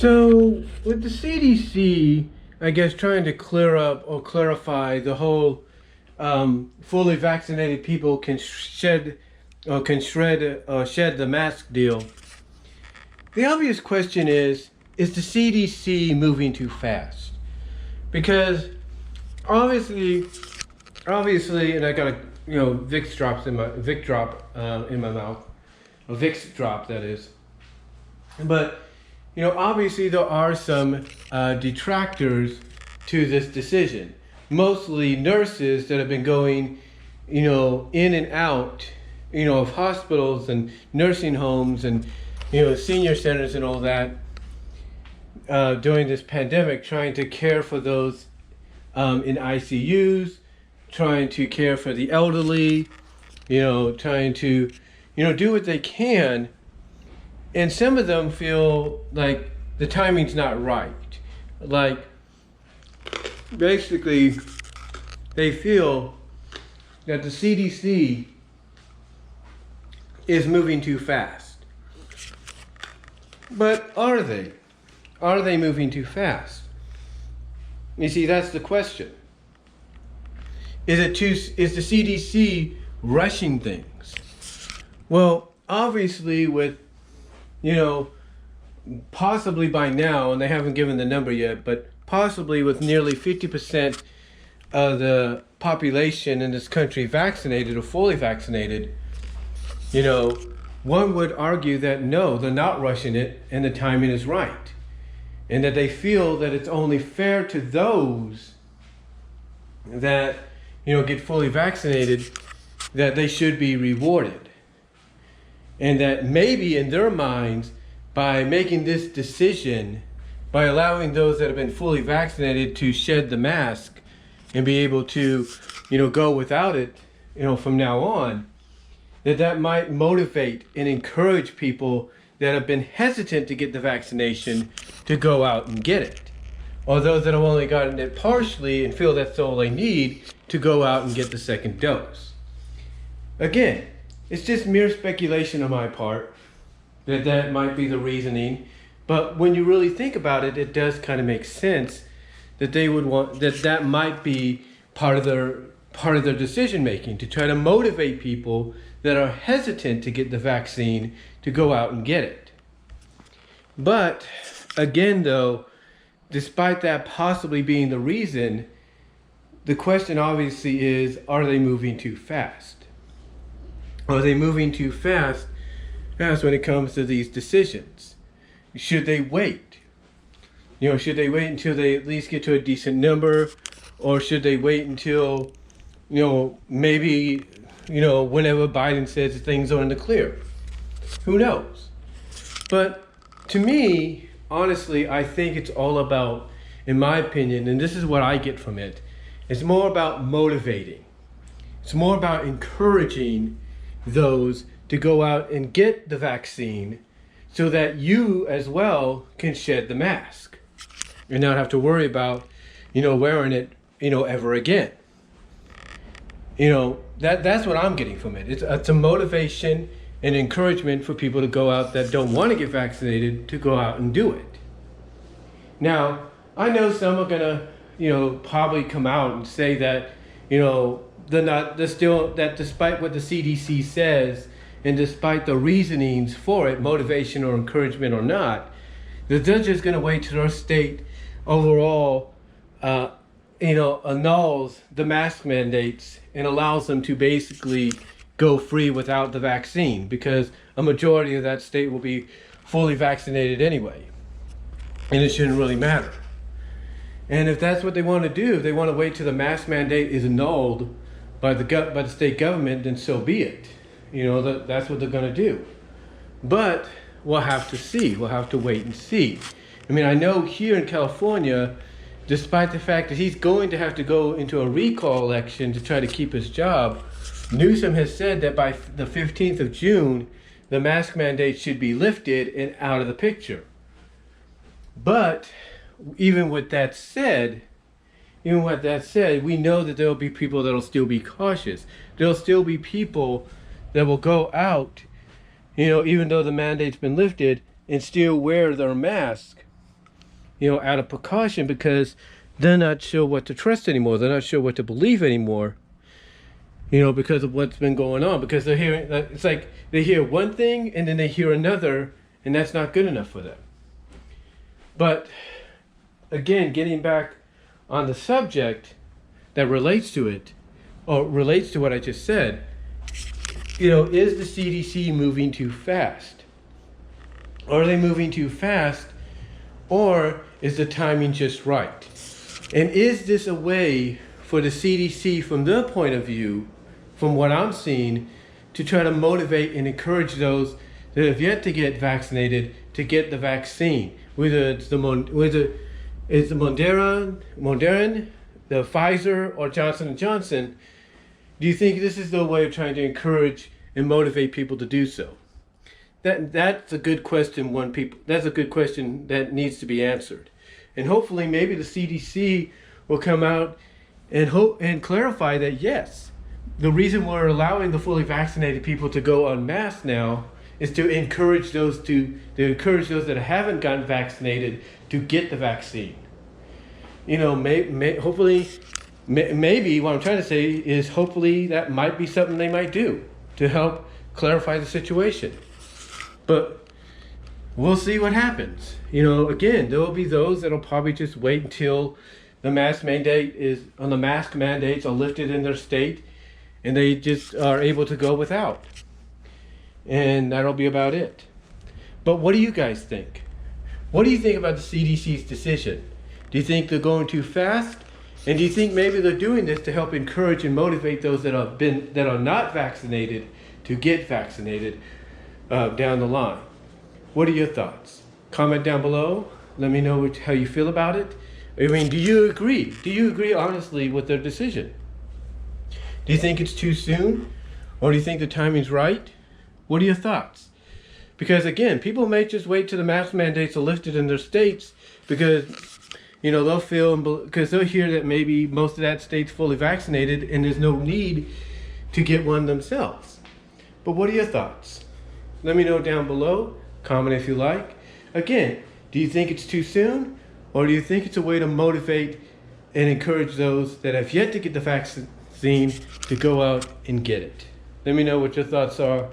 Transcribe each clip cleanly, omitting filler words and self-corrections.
So with the CDC, I guess trying to clear up or clarify the whole fully vaccinated people can shed or can shed the mask deal. The obvious question is the CDC moving too fast? Because obviously, and I got a Vicks drop in my mouth, a Vicks drop that is, but obviously there are some detractors to this decision. Mostly nurses that have been going, in and out, of hospitals and nursing homes and, senior centers and all that during this pandemic, trying to care for those in ICUs, trying to care for the elderly, trying to, do what they can. And some of them feel like the timing's not right. Like, basically, they feel that the CDC is moving too fast. But are they? Are they moving too fast? You see, that's the question. Is the CDC rushing things? Well, obviously with possibly by now, and they haven't given the number yet, but possibly with nearly 50% of the population in this country vaccinated or fully vaccinated, one would argue that no, they're not rushing it and the timing is right. And that they feel that it's only fair to those that, get fully vaccinated, that they should be rewarded. And that maybe in their minds, by making this decision, by allowing those that have been fully vaccinated to shed the mask and be able to, go without it, from now on, that might motivate and encourage people that have been hesitant to get the vaccination to go out and get it. Or those that have only gotten it partially and feel that's all they need to go out and get the second dose. Again, it's just mere speculation on my part that might be the reasoning, but when you really think about it, it does kind of make sense that they would want that might be part of their decision making, to try to motivate people that are hesitant to get the vaccine to go out and get it. But again, though, despite that possibly being the reason, the question obviously is, are they moving too fast? Are they moving too fast? That's when it comes to these decisions. Should they wait? Should they wait until they at least get to a decent number? Or should they wait until, maybe, whenever Biden says things are in the clear? Who knows? But to me, honestly, I think it's all about, in my opinion, and this is what I get from it, it's more about motivating. It's more about encouraging those to go out and get the vaccine so that you as well can shed the mask and not have to worry about, wearing it, ever again. That's what I'm getting from it. It's a motivation and encouragement for people to go out that don't want to get vaccinated to go out and do it. Now, I know some are gonna, probably come out and say that, that despite what the CDC says, and despite the reasonings for it, motivation or encouragement or not, that they're just going to wait till their state overall, annuls the mask mandates and allows them to basically go free without the vaccine, because a majority of that state will be fully vaccinated anyway, and it shouldn't really matter. And if that's what they want to do, if they want to wait till the mask mandate is annulled by the state government, then so be it. That's what they're going to do. But we'll have to see. We'll have to wait and see. I mean, I know here in California, despite the fact that he's going to have to go into a recall election to try to keep his job, Newsom has said that by the 15th of June, the mask mandate should be lifted and out of the picture. But even with that said, we know that there'll be people that'll still be cautious. There'll still be people that will go out, even though the mandate's been lifted, and still wear their mask out of precaution, because they're not sure what to trust anymore. They're not sure what to believe anymore, because of what's been going on. Because they're hearing, it's like they hear one thing and then they hear another, and that's not good enough for them. But again, getting back on the subject that relates to it, or relates to what I just said, is the CDC moving too fast? Are they moving too fast, or is the timing just right? And is this a way for the CDC, from their point of view, from what I'm seeing, to try to motivate and encourage those that have yet to get vaccinated to get the vaccine? Whether it's the Moderna, the Pfizer, or Johnson & Johnson, do you think this is the way of trying to encourage and motivate people to do so? That's a good question. That's a good question that needs to be answered, and hopefully, maybe the CDC will come out and clarify that yes, the reason we're allowing the fully vaccinated people to go en masse now is to encourage those that haven't gotten vaccinated to get the vaccine. Hopefully, maybe what I'm trying to say is hopefully that might be something they might do to help clarify the situation. But we'll see what happens. Again, there will be those that'll probably just wait until the mask mandates are lifted in their state and they just are able to go without. And that'll be about it. But what do you guys think? What do you think about the CDC's decision? Do you think they're going too fast? And do you think maybe they're doing this to help encourage and motivate those that are not vaccinated to get vaccinated down the line? What are your thoughts? Comment down below. Let me know how you feel about it. I mean, do you agree? Do you agree honestly with their decision? Do you think it's too soon? Or do you think the timing's right? What are your thoughts? Because again, people may just wait till the mask mandates are lifted in their states because, they'll feel, because they'll hear that maybe most of that state's fully vaccinated and there's no need to get one themselves. But what are your thoughts? Let me know down below. Comment if you like. Again, do you think it's too soon? Or do you think it's a way to motivate and encourage those that have yet to get the vaccine to go out and get it? Let me know what your thoughts are,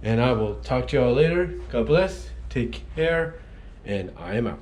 and I will talk to y'all later. God bless, take care, and I am out.